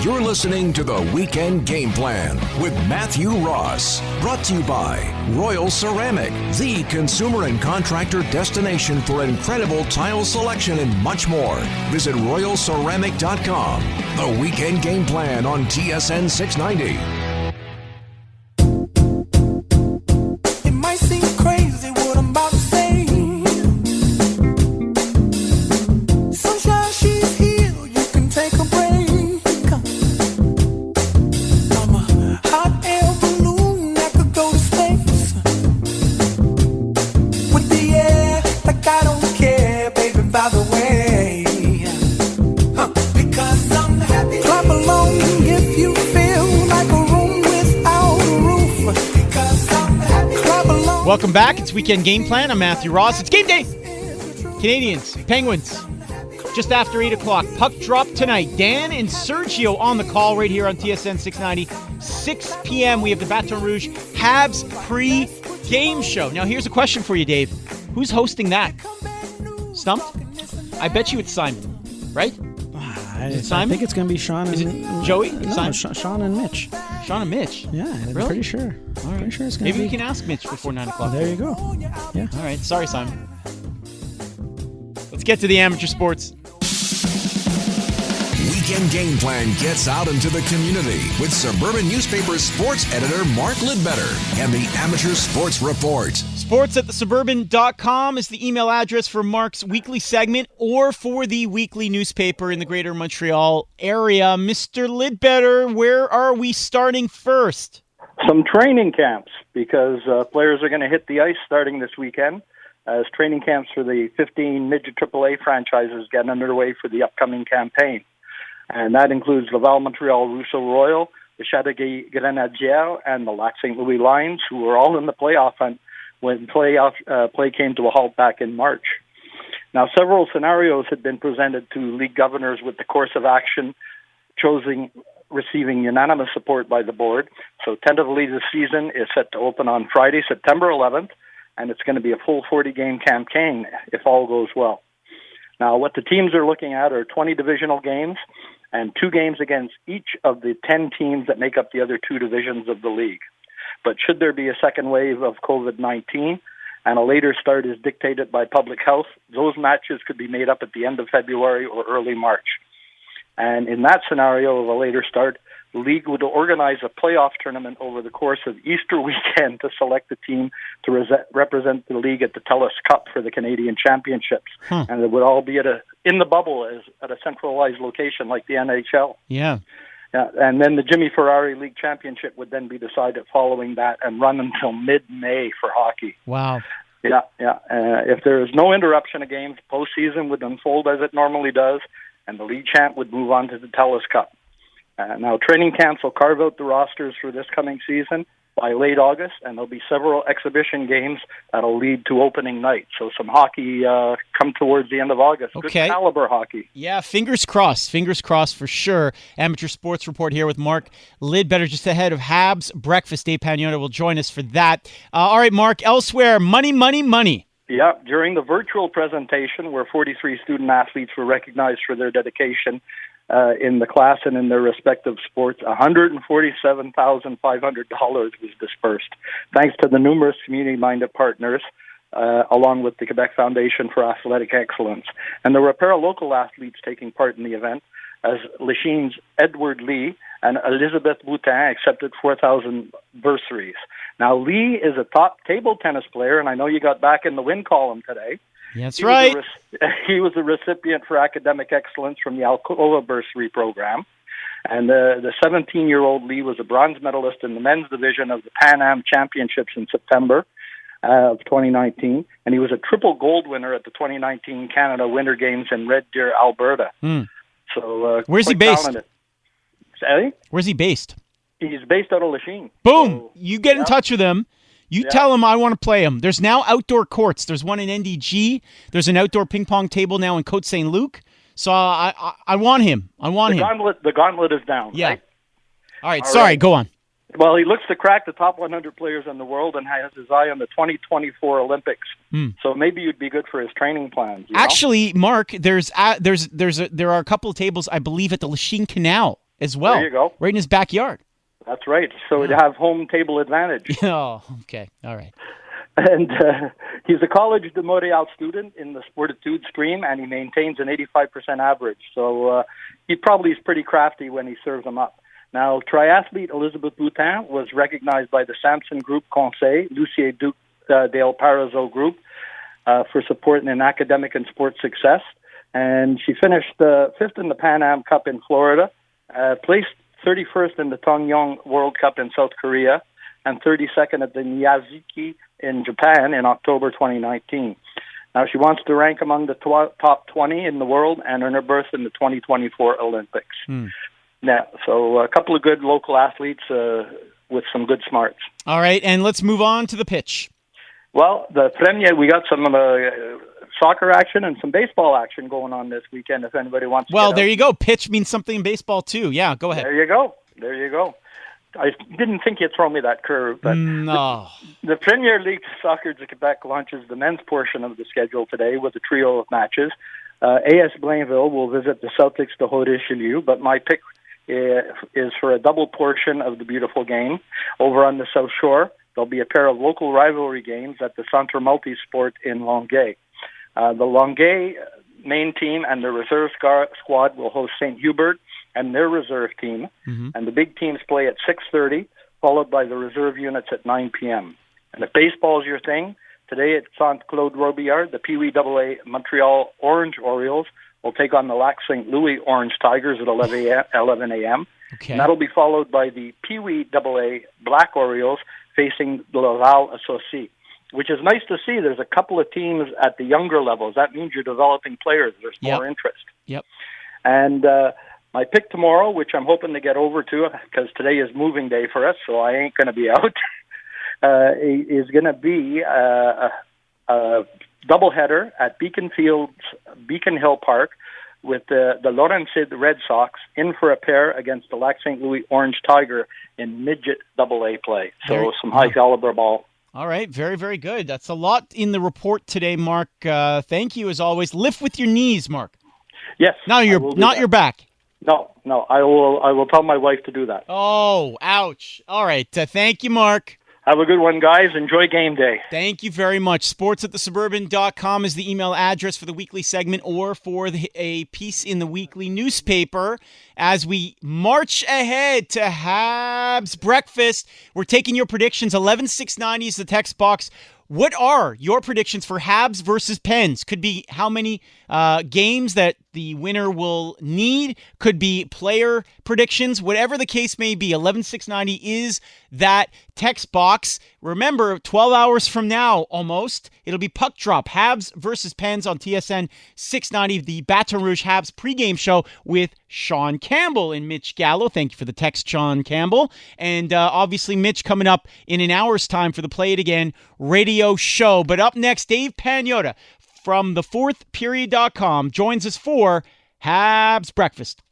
You're listening to the Weekend Game Plan with Matthew Ross. Brought to you by Royal Ceramic, the consumer and contractor destination for incredible tile selection and much more. Visit royalceramic.com. The Weekend Game Plan on TSN 690. It might seem crazy what I'm about to say. Sunshine, she's here, you can take a break. I'm a hot air balloon that could go to space. With the air, like I don't care, baby, by the way. Because I'm happy. Clap along if you feel like a room without a roof. Because I'm happy. Clap along. Welcome back. It's Weekend Game Plan. I'm Matthew Ross. It's game day. Canadians, Penguins. Just after 8 o'clock. Puck drop tonight. Dan and Sergio on the call right here on TSN 690. 6 p.m. We have the Baton Rouge Habs pre-game show. Now, here's a question for you, Dave. Who's hosting that? Stumped? I bet you it's Simon, right? I Simon? think it's going to be Sean and... Is it Joey? No, Simon? Sean and Mitch. Sean and Mitch? Yeah, I'm Really? pretty sure. All right. Pretty sure it's going to be... Maybe we can ask Mitch before 9 o'clock. There you go. Yeah. All right. Sorry, Simon. Let's get to the amateur sports. Weekend Game Plan gets out into the community with Suburban Newspaper sports editor Mark Lidbetter and the Amateur Sports Report. Sports at thesuburban.com is the email address for Mark's weekly segment or for the weekly newspaper in the greater Montreal area. Mr. Lidbetter, where are we starting first? Some training camps, because players are going to hit the ice starting this weekend as training camps for the 15 midget AAA franchises get underway for the upcoming campaign. And that includes Laval, Montreal, Rousseau Royal, the Chateauguay Grenadiers, and the Lac St. Louis Lions, who were all in the playoff hunt when play came to a halt back in March. Now, several scenarios had been presented to league governors with the course of action receiving unanimous support by the board. So tentatively the season is set to open on Friday, September 11th, and it's going to be a full 40-game campaign if all goes well. Now, what the teams are looking at are 20 divisional games and 2 games against each of the 10 teams that make up the other 2 divisions of the league. But should there be a second wave of COVID-19 and a later start is dictated by public health, those matches could be made up at the end of February or early March. And in that scenario of a later start, the league would organize a playoff tournament over the course of Easter weekend to select a team to represent the league at the TELUS Cup for the Canadian Championships. And it would all be in the bubble at a centralized location like the NHL. Yeah. And then the Jimmy Ferrari League Championship would then be decided following that and run until mid-May for hockey. Wow. Yeah. If there is no interruption of games, postseason would unfold as it normally does, and the league champ would move on to the TELUS Cup. Now, training camps will carve out the rosters for this coming season by late August, and there'll be several exhibition games that'll lead to opening night. So some hockey come towards the end of August. Okay. Good caliber hockey. Yeah, fingers crossed for sure. Amateur Sports Report here with Mark Lidbetter just ahead of Habs Breakfast. Dave Pagnotta will join us for that. All right, Mark, elsewhere, money. Yeah, during the virtual presentation where 43 student athletes were recognized for their dedication in the class and in their respective sports, $147,500 was dispersed, thanks to the numerous community-minded partners, along with the Quebec Foundation for Athletic Excellence. And there were a pair of local athletes taking part in the event, as Lachine's Edward Lee and Elizabeth Boutin accepted 4,000 bursaries. Now, Lee is a top table tennis player, and I know you got back in the win column today. That's right. He was a recipient for academic excellence from the Alcoa Bursary Program. And the 17-year-old Lee was a bronze medalist in the men's division of the Pan Am Championships in September of 2019. And he was a triple gold winner at the 2019 Canada Winter Games in Red Deer, Alberta. So where's he based? Talented. Sorry? Where's he based? He's based out of Lachine. Boom! So, you get in touch with him. You tell him I want to play him. There's now outdoor courts. There's one in NDG. There's an outdoor ping pong table now in Côte Saint Luc. So I want him. The gauntlet is down. Yeah. Right? All right. Sorry. Go on. Well, he looks to crack the top 100 players in the world and has his eye on the 2024 Olympics. So maybe you'd be good for his training plans. You know? Actually, Mark, there are a couple of tables, I believe, at the Lachine Canal as well. There you go. Right in his backyard. That's right. So he'd have home table advantage. Oh, okay. All right. And he's a College de Montreal student in the Sportitude stream, and he maintains an 85% average. So he probably is pretty crafty when he serves them up. Now, triathlete Elizabeth Boutin was recognized by the Samson Group Conseil, Lucier Duc del Parazo Group, for support in academic and sports success. And she finished fifth in the Pan Am Cup in Florida, placed 31st in the Tongyong World Cup in South Korea, and 32nd at the Miyazaki in Japan in October 2019. Now, she wants to rank among the top 20 in the world and earn a berth in the 2024 Olympics. Yeah, so a couple of good local athletes with some good smarts. All right, and let's move on to the pitch. Well, the Premier, we got some soccer action and some baseball action going on this weekend if anybody wants to Well, get there out. you go. Pitch means something in baseball, too. Yeah, go ahead. There you go. I didn't think you'd throw me that curve, but No. the Premier League Soccer de Quebec launches the men's portion of the schedule today with a trio of matches. AS Blainville will visit the Celtics de Haut-Richelieu, but my pick is for a double portion of the beautiful game. Over on the South Shore, there'll be a pair of local rivalry games at the Centre Multisport in Longueuil. The Longueuil main team and the reserve squad will host St. Hubert and their reserve team, and the big teams play at 6:30, followed by the reserve units at 9 p.m. And if baseball's your thing, today at St. Claude Robillard, the Pee Wee AA Montreal Orange Orioles will take on the Lac St. Louis Orange Tigers at 11 a.m. Okay. And that'll be followed by the Pee Wee AA Black Orioles facing the Laval Associés, which is nice to see. There's a couple of teams at the younger levels. That means you're developing players. There's more interest. Yep. And my pick tomorrow, which I'm hoping to get over to because today is moving day for us, so I ain't going to be out, is going to be a doubleheader at Beacon Hill Park with the Laurentides Red Sox in for a pair against the Lac St. Louis Orange Tiger in midget AA play. So some high caliber ball. All right, very, very good. That's a lot in the report today, Mark. Thank you, as always. Lift with your knees, Mark. Yes. Not your back. No, I will tell my wife to do that. Oh, ouch. All right. Thank you, Mark. Have a good one, guys. Enjoy game day. Thank you very much. sports@thesuburban.com is the email address for the weekly segment or for a piece in the weekly newspaper. As we march ahead to Habs breakfast, we're taking your predictions. 11-690 is the text box. What are your predictions for Habs versus Pens? Could be how many games that the winner will need. Could be player predictions. Whatever the case may be, 11-690 is that text box. Remember, 12 hours from now, almost, it'll be Puck Drop. Habs versus Pens on TSN 690, the Baton Rouge Habs pregame show with Sean Campbell and Mitch Gallo. Thank you for the text, Sean Campbell. And obviously, Mitch coming up in an hour's time for the Play It Again radio show. But up next, Dave Pagnotta from the fourthperiod.com joins us for Habs Breakfast.